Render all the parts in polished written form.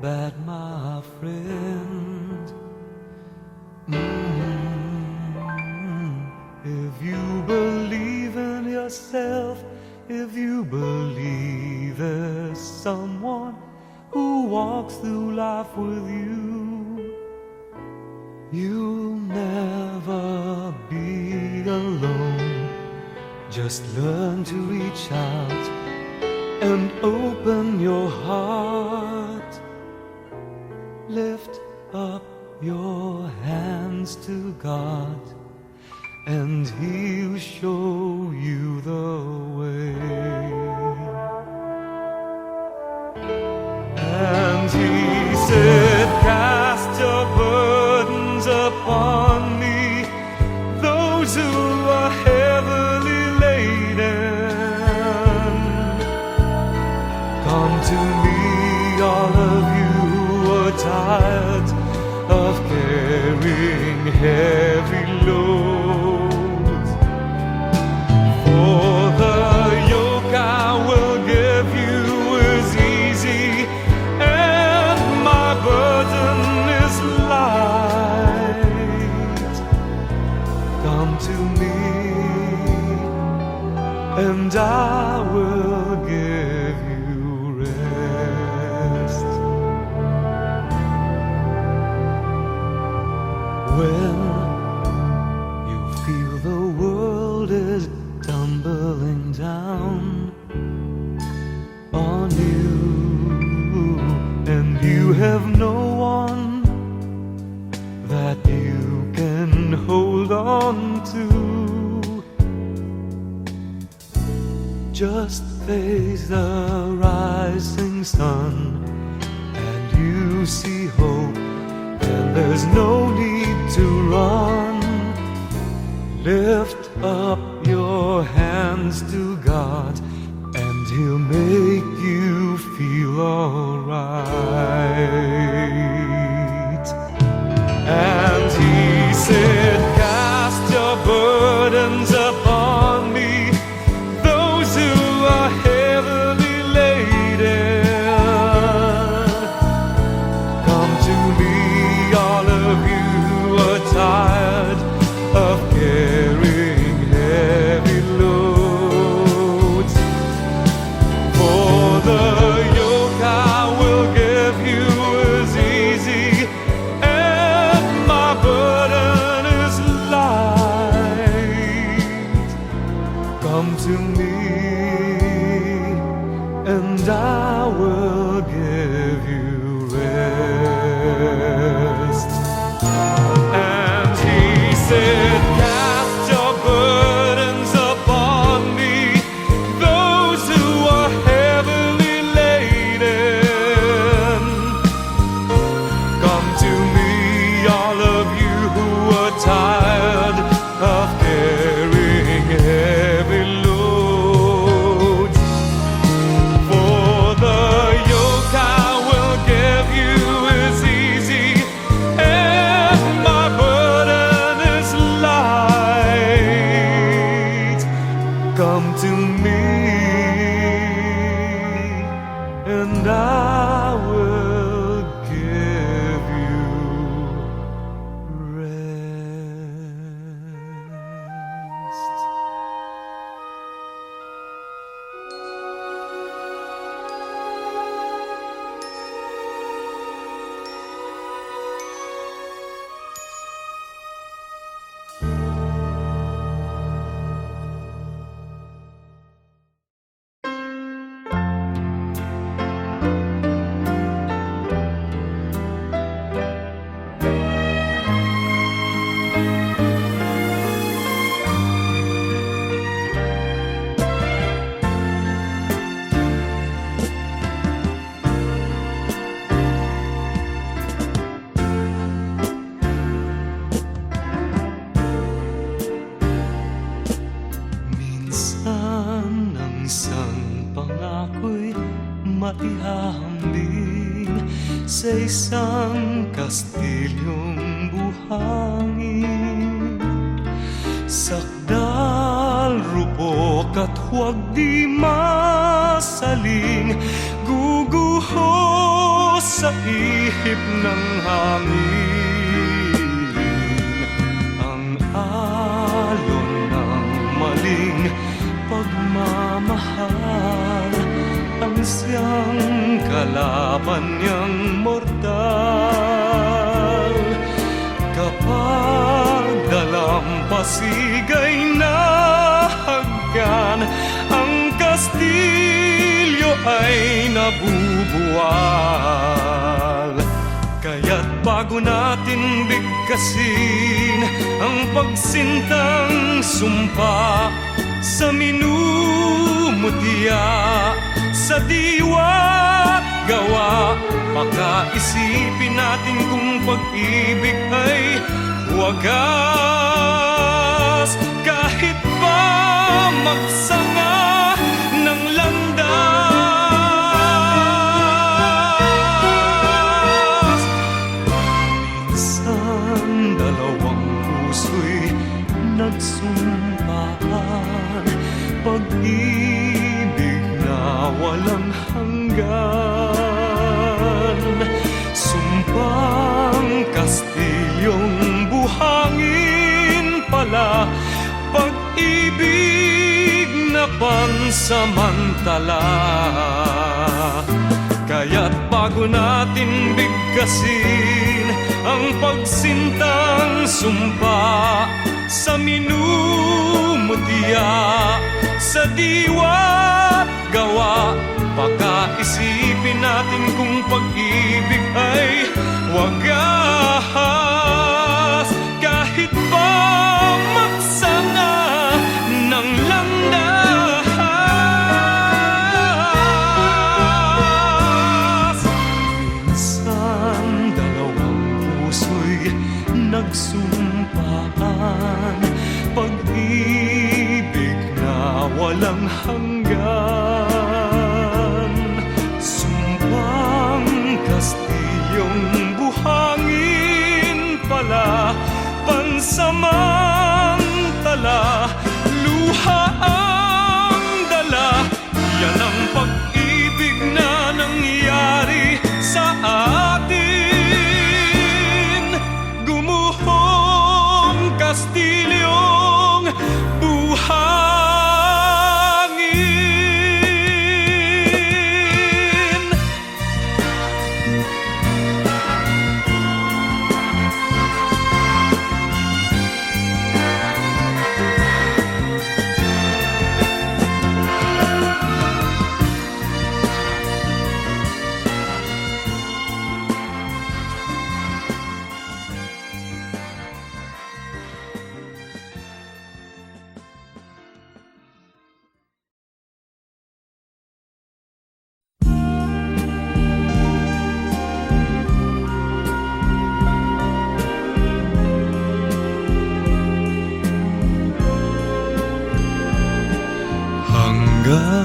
bad, my friend. If you believe in yourself, if you believe there's someone who walks through life with you, you'll never be alone. Just learn to reach out and open your heart. Lift up your hands to God, and He'll show you the way. And He said, cast your burdens upon me, those who are heavily laden. Come to me, all of you who are tired of carrying heavy loads. For the yoke I will give you is easy, and my burden is light. Come to me, and I will give you rest. When you feel the world is tumbling down on you, and you have no one that you can hold on to, just face the rising sun and you see hope, and there's no need to run. Lift up your hands to God, and He'll make you feel alright. And He said, cast your burdens upon me, those who are heavily laden. Come to me, all of you who are tired of carrying heavy loads. For the yoke I will give you is easy, and my burden is light. Come to me, and I will give you rest. And He said, cast your burdens upon me, those who are heavily laden. Come to me, all of you who are tired of carrying heavy loads. For the yoke I will give you is easy, and my burden is light. Come to me, and I will give you rest. Minsan ang isang pangako'y maihahambing sa isang kastilyong buhangin. Sakdal, rupok at huwag di masaling, guguhos sa ihip ng hangin. Ang alon ng maling pagmamahal, ang siyang kalaban niyang mortal. Kapag dalampasigay na haggan, ang kastilyo ay nabubuwal. Kaya't bago natin bigkasin ang pagsintang sumpa sa minumutya, sa diwa't gawa, baka isipin natin kung pag-ibig ay wagas. Kahit pa magsanga ng landas, minsan dalawang puso'y nagsumpaan, pag-ibig na walang hanggan. Sumpang kastilyong buhangin pala, pag-ibig na pansamantala. Kaya't bago natin bigkasin ang pagsintang sumpa sa minumutya, sa diwa't gawa, baka isipin natin kung pag-ibig ay wagas. Kahit pa magsanga ng landas, minsan dalawang puso'y nagsumpaan, pag-ibig na walang hanggan. Sumpang kastilyong buhangin pala, pansamantala, luha ang dala. Yan ang pag-ibig na nangyari sa atin. Gumuhong kastilyong buhangin.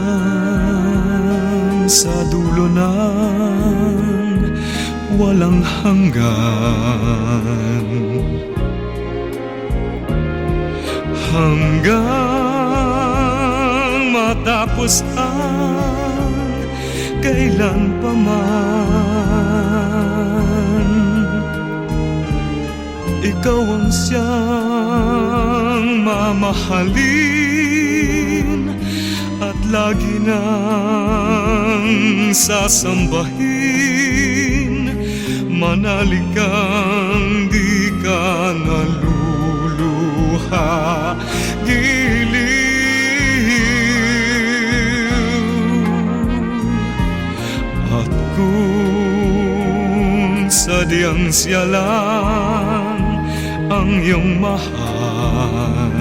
Hanggang sa dulo ng walang hanggan, hanggang matapos ang kailan pa man. Ikaw ang siyang mamahalin at lagi nang sasambahin. Manalig kang di ka naluluha, giliw. At kung sadyang siya lang ang iyong mahal,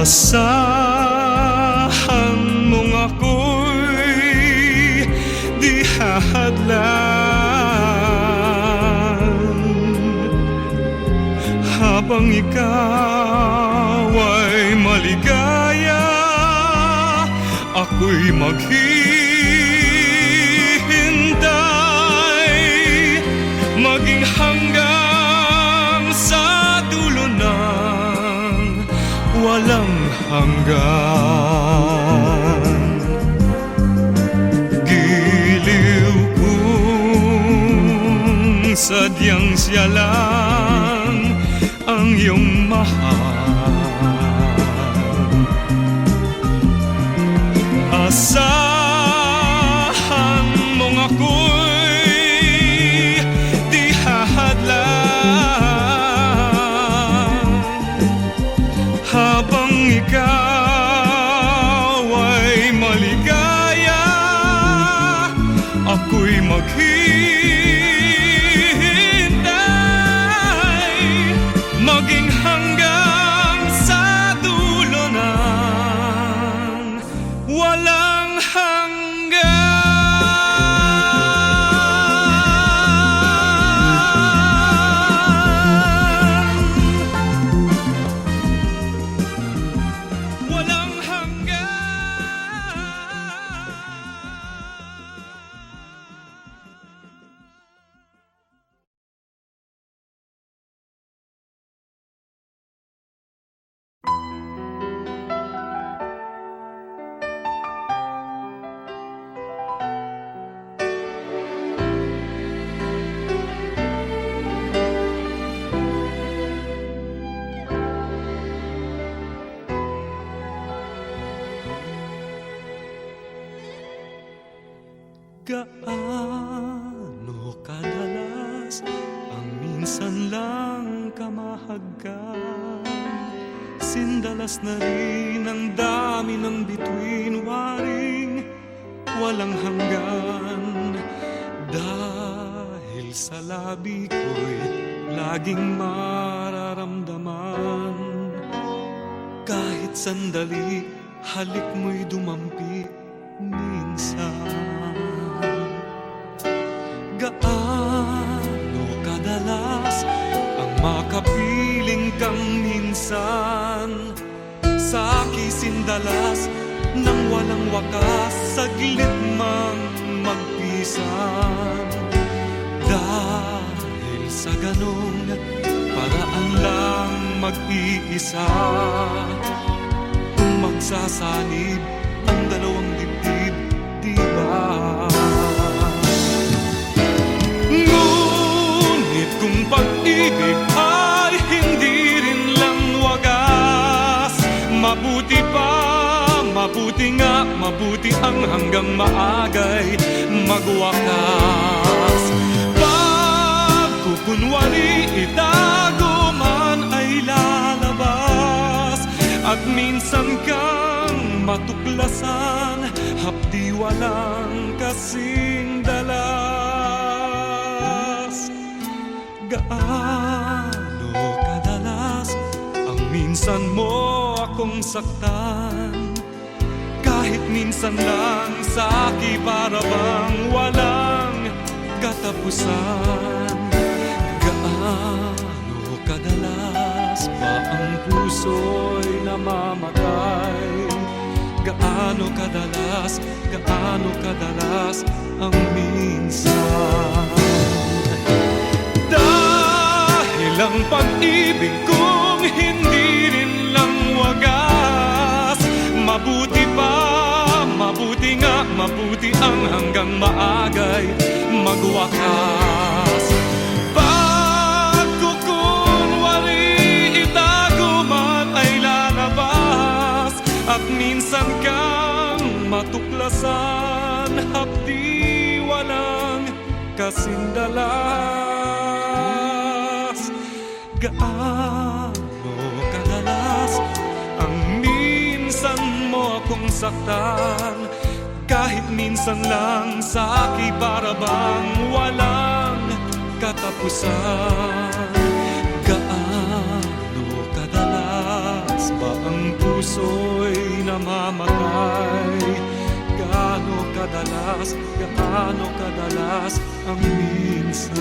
asahan mong ako'y di hahadlan. Habang ikaw ay maligaya, ako'y maghihintay, maging hanggang sa dulo ng walang hanggan. sadyang siya lang ang iyong mahal. Asahan mong ako'y di hahadlang habang ikaw ay maligaya, ako'y maghihintay maging hanggang sa dulo ng walang hanggan. Walang hanggan. Gaano kadalas ang minsan lang kamahagkan? Sindalas na rin ang dami ng bituin, waring walang hanggan. Dahil sa labi ko'y laging mararamdaman, kahit sandali halik mo'y dumampi minsan. Gaano kadalas ang makapiling kang minsan sa kisindalas nang walang wakas, saglit mang magpisan. Dahil sa ganong paraan lang mag-iisa, kung magsasanib ang dalawang dibdib, di ba? Ngunit kung pag-ibig ay hindi rin lang wagas, mabuti pa, mabuti nga, mabuti ang hanggang maagay magwakas. Pagkukunwari itago man ay lalabas, at minsan kang matuklasan, hapdi walang kasing dalas. Gaano kadalas ang minsan mo akong saktan, kahit minsan lang sa akin para bang walang katapusan. Gaano kadalas ba ang puso'y namamatay? Gaano kadalas ang minsan? Dahil ang pag-ibig kong hindi rin lang wagas, mabuti pa, mabuti nga, mabuti ang hanggang maagay magwakas. Pagkukunwari itago man ay lalabas, at minsan kang matuklasan, hapdi walang kasing dalas. Gaano kadalas ang minsan mo akong saktan, kahit minsan lang sa akin para bang walang katapusan. Gaano kadalas ba ang puso'y namamatay? Gaano kadalas ang minsan?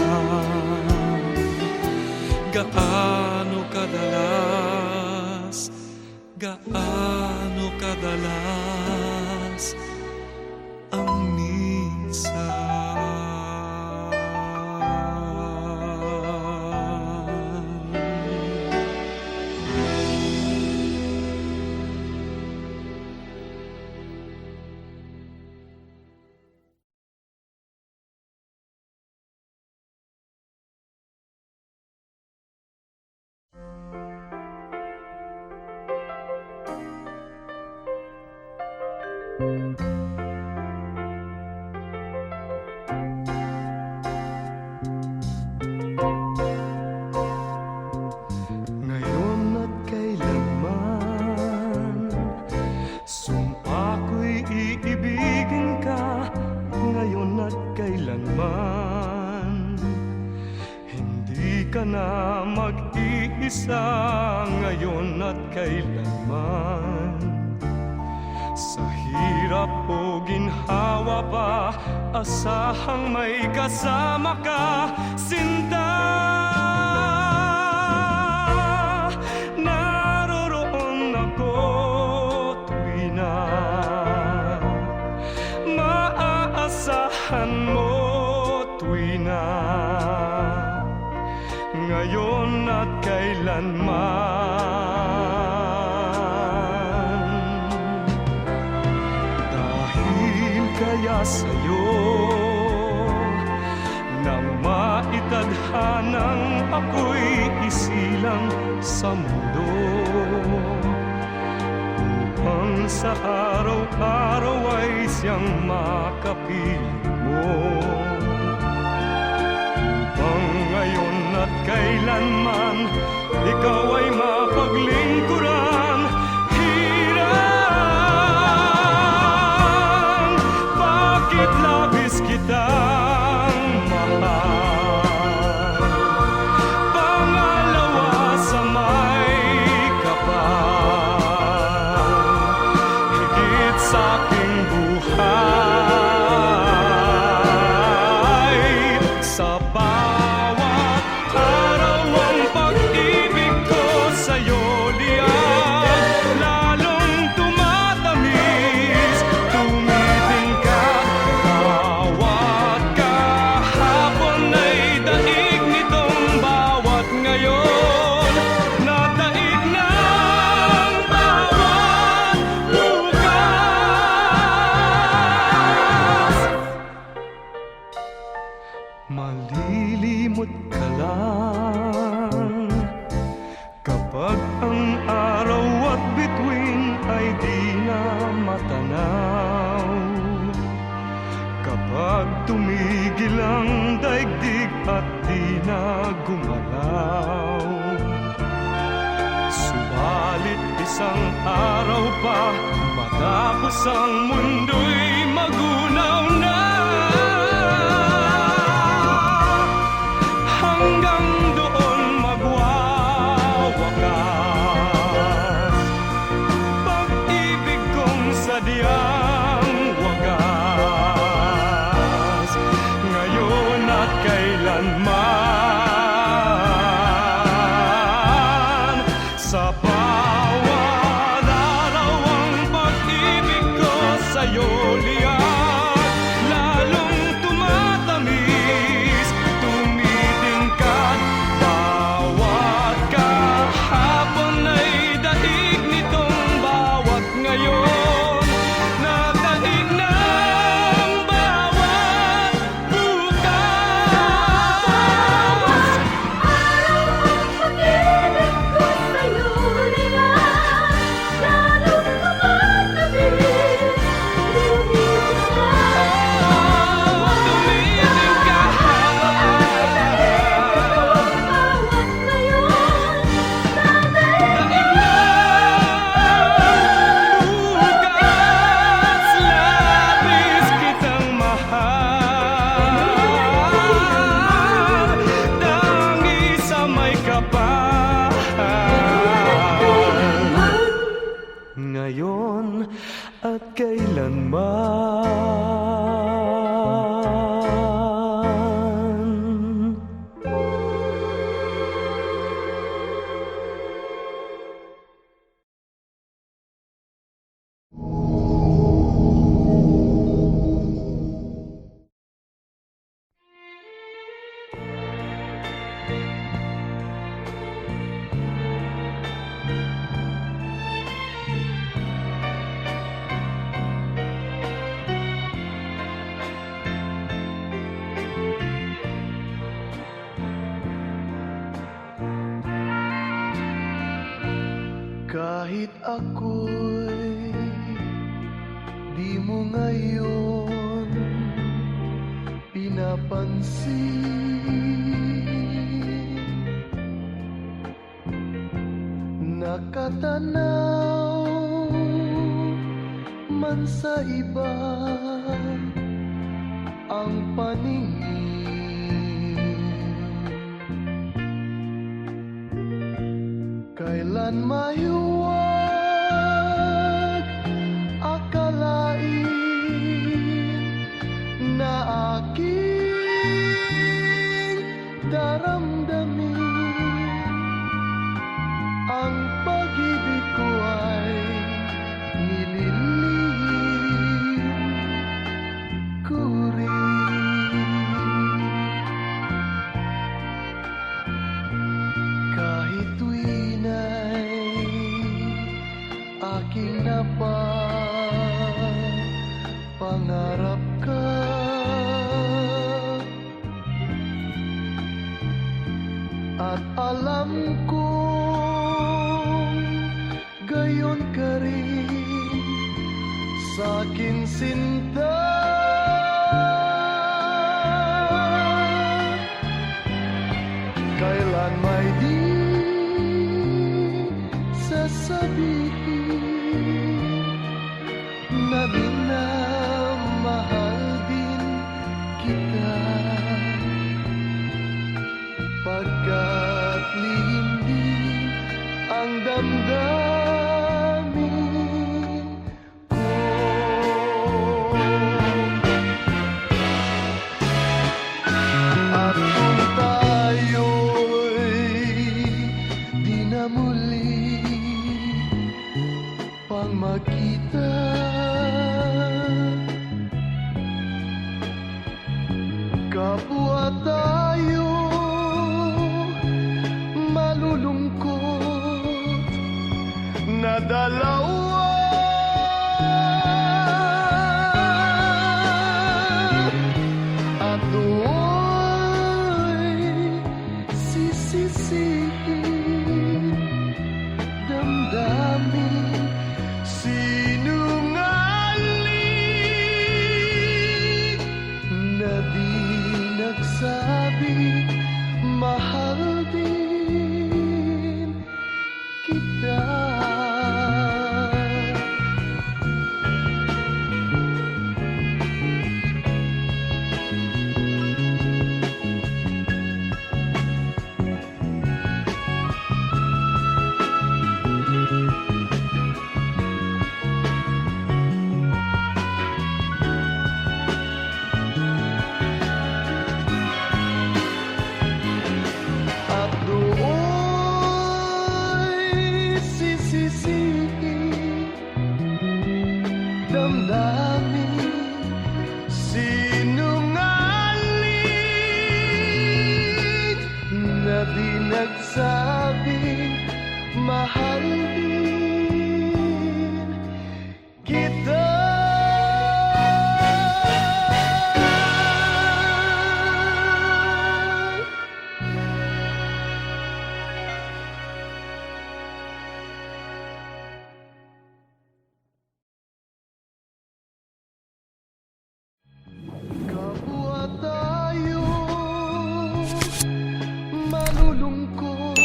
Gaano kadalas ang minsan? Ngayon at kailanman, sumpa ko'y iibigin ka. Ngayon at kailanman, hindi ka na mag-iisa. Ngayon at kailanman, sa hirap o ginhawa pa, asahang may kasama ka, sinta. Naroroon ako tuwi na maaasahan mo, tuwi na ngayon at kailanman. Dahil kaya sa'yo nang maitadhanang ako'y isilang sa mundo, upang sa araw-araw ay siyang makapiling mo, upang ngayon at kailanman ikaw ay mapaglingkuran. Hirang, bakit labis kitang mahal? Pangalawa sa may kapal, higit sa aking buhay. Sa bawat araw ang pag-ibig ko sa'yo liyan, lalong tumatamis, tumitingkad. Bawat kahapon ay daig nitong bawat ngayon, nadaig ng bawat bukas. Malilimot ka lang kapag ang araw at bituin ay di na matanaw, kapag tumigil ang daigdig at di na gumalaw. Subalit isang araw pa matapos ang mundo'y magunaw na, hanggang doon magwawakas pag-ibig kong sadyang wagas. Ngayon at kailanman, sa bawat araw ang pag-ibig ko sa'yo liyan, lalong tumatamis, tumitingkad. Bawat kahapon ay daig nitong bawat ngayon, nadaig ng bawat bukas. Pag-ibig ko sa'yo liyan, lalong tumatamis, ngayon at kailanman. Kahit ako'y di pinapansin. Nakatanaw man sa iba ang paningin, kailan mahiwag akalain na aking daramdamin ang pag-ibig ko ay nililihim ko rin. Kahit tuwin ay aking napapangarap ka, at alam kong gayon ka rin sa'kin, sinta. Kailan may di sasabihin na minamahal din kita, pagkat lihim din ang damdamin ko. At kung tayo'y di na muli pang magkita, kapwa tayo malulungkot na dalawa. At do'y sisisihin damdamin sinungaling na di nagsabi mahal din kita. At do'y sisisihin damdamin sinungaling na di nagsabing mahal din kita. Kapwa tayo malulungkot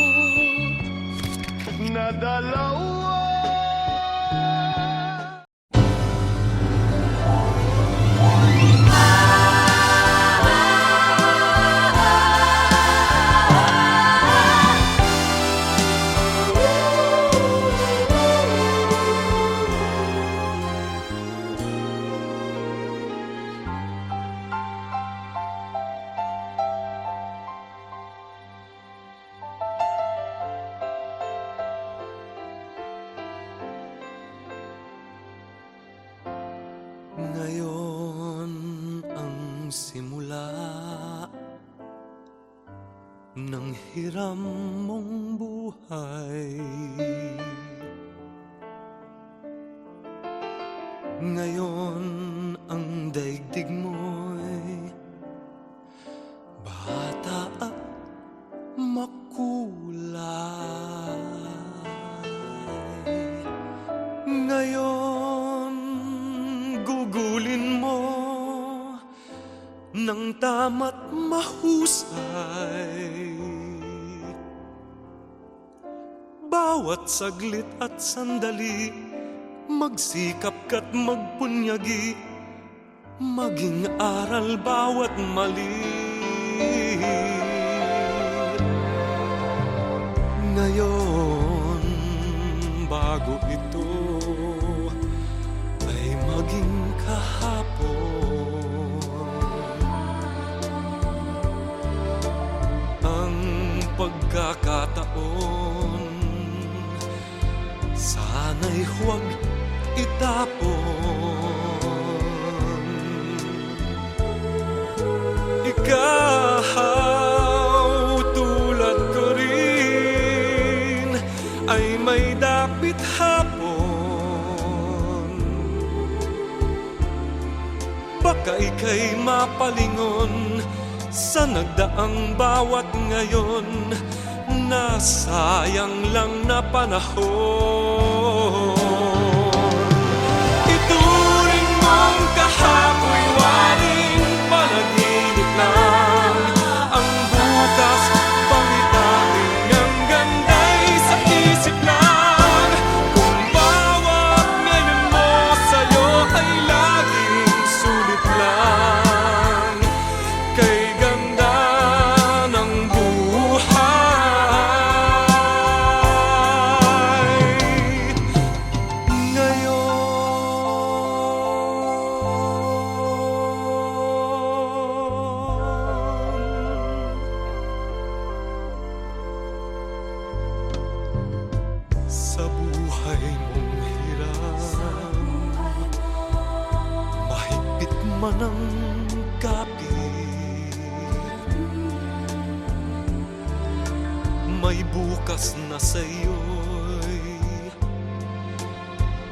na dalawa. Ngayon ang simula ng hiram mong buhay. Ngayon ang daigdig mo'y bata at makulay. Ngayon gugulin mo ng tama't mahusay. Bawat saglit at sandali, magsikap ka't magpunyagi, maging aral bawat mali. Ngayon, bago ito ay maging kahapon, ang pagkakataon sana'y huwag itapon. Ikaw tulad ko rin ay may dapit hapon. Baka ika'y mapalingon sa nagdaang bawat ngayon, nasayang lang na panahon. Ituring mong kahapoy waring panaginip lang, ang bukas pangitain ang ganda'y sa isip lang. Kung bawat ngayon mo sa'yo ay laging sulit lang, kay ganda ng buhay ngayon. Sa buhay mong hirap, mahigpit man ang kapit, may bukas na sa'yo'y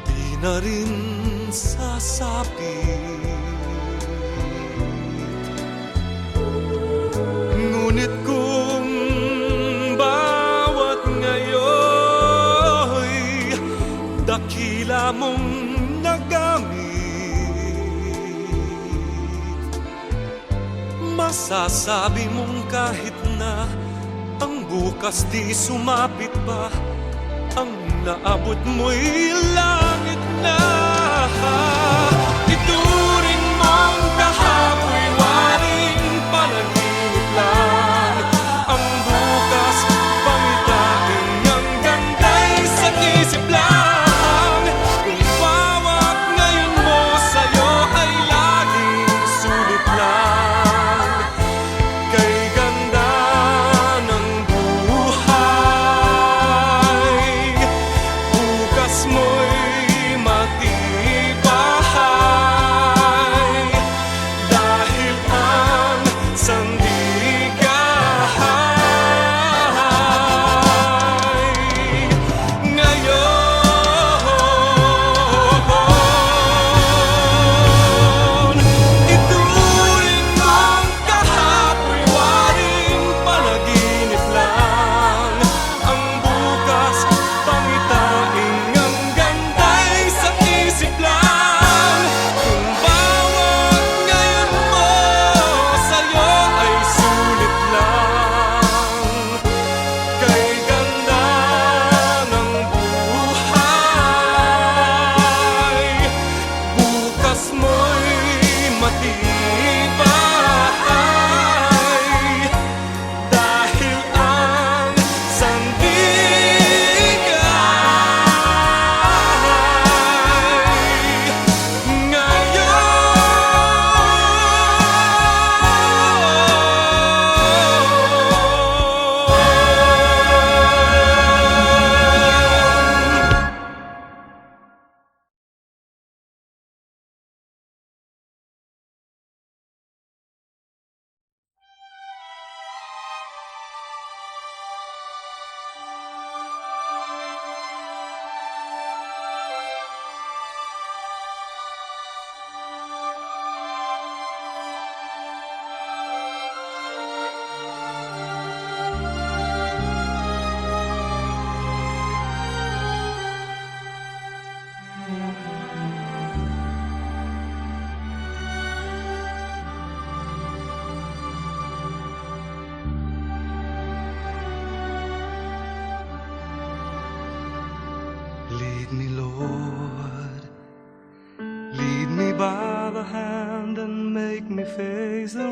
di na rin sasapit. Ngunit kung bawat ngayo'y dakila mong nagamit, masasabi mong kahit na ang bukas di sumapit pa, ang naabot mo'y langit na. Ituring mong kahapoy waring panaginip lang, ang bukas pangitain ang ganda'y sa isip lang. Kung bawat ngayon mo sa'yo ay laging sulit lang, kay ganda ng buhay, bukas mo'y matibay.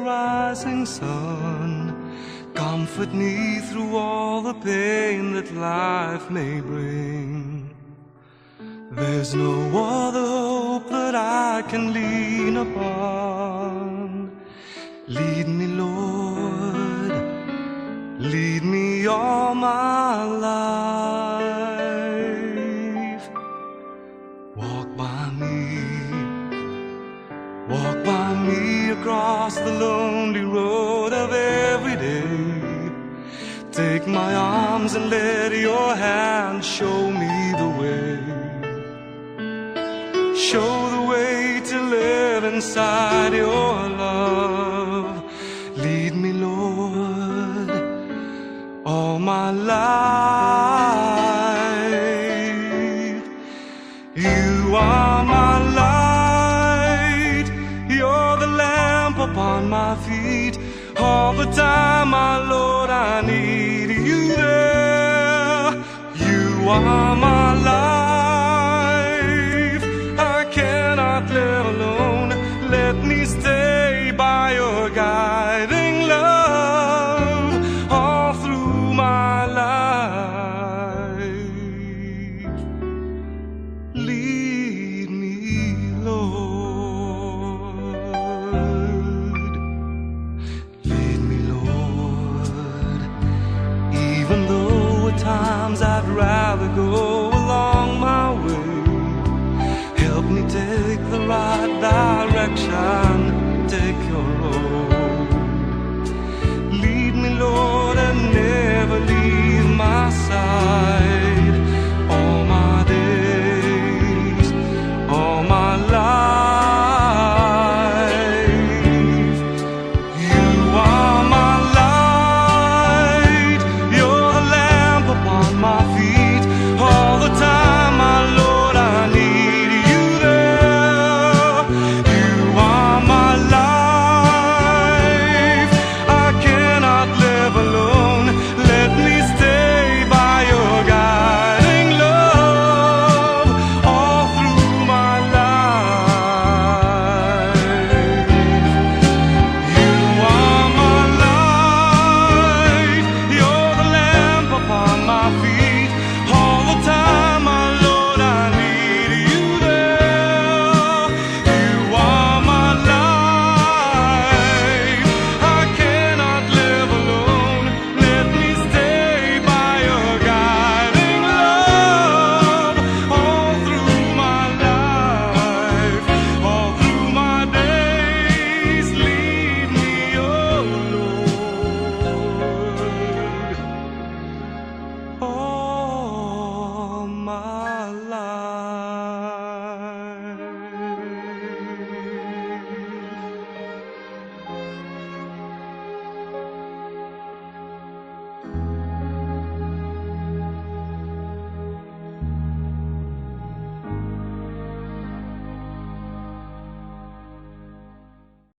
rising sun. Comfort me through all the pain that life may bring. There's no other hope that I can lean upon. Lead me, Lord, lead me all my life. Walk by me across the lonely road of every day. Take my arms and let your hand show me the way. Show the way to live inside your love. Lead me, Lord, all my life. You are my light, you're the lamp upon my feet. All the time, my Lord, I need you there. You are my life, I cannot live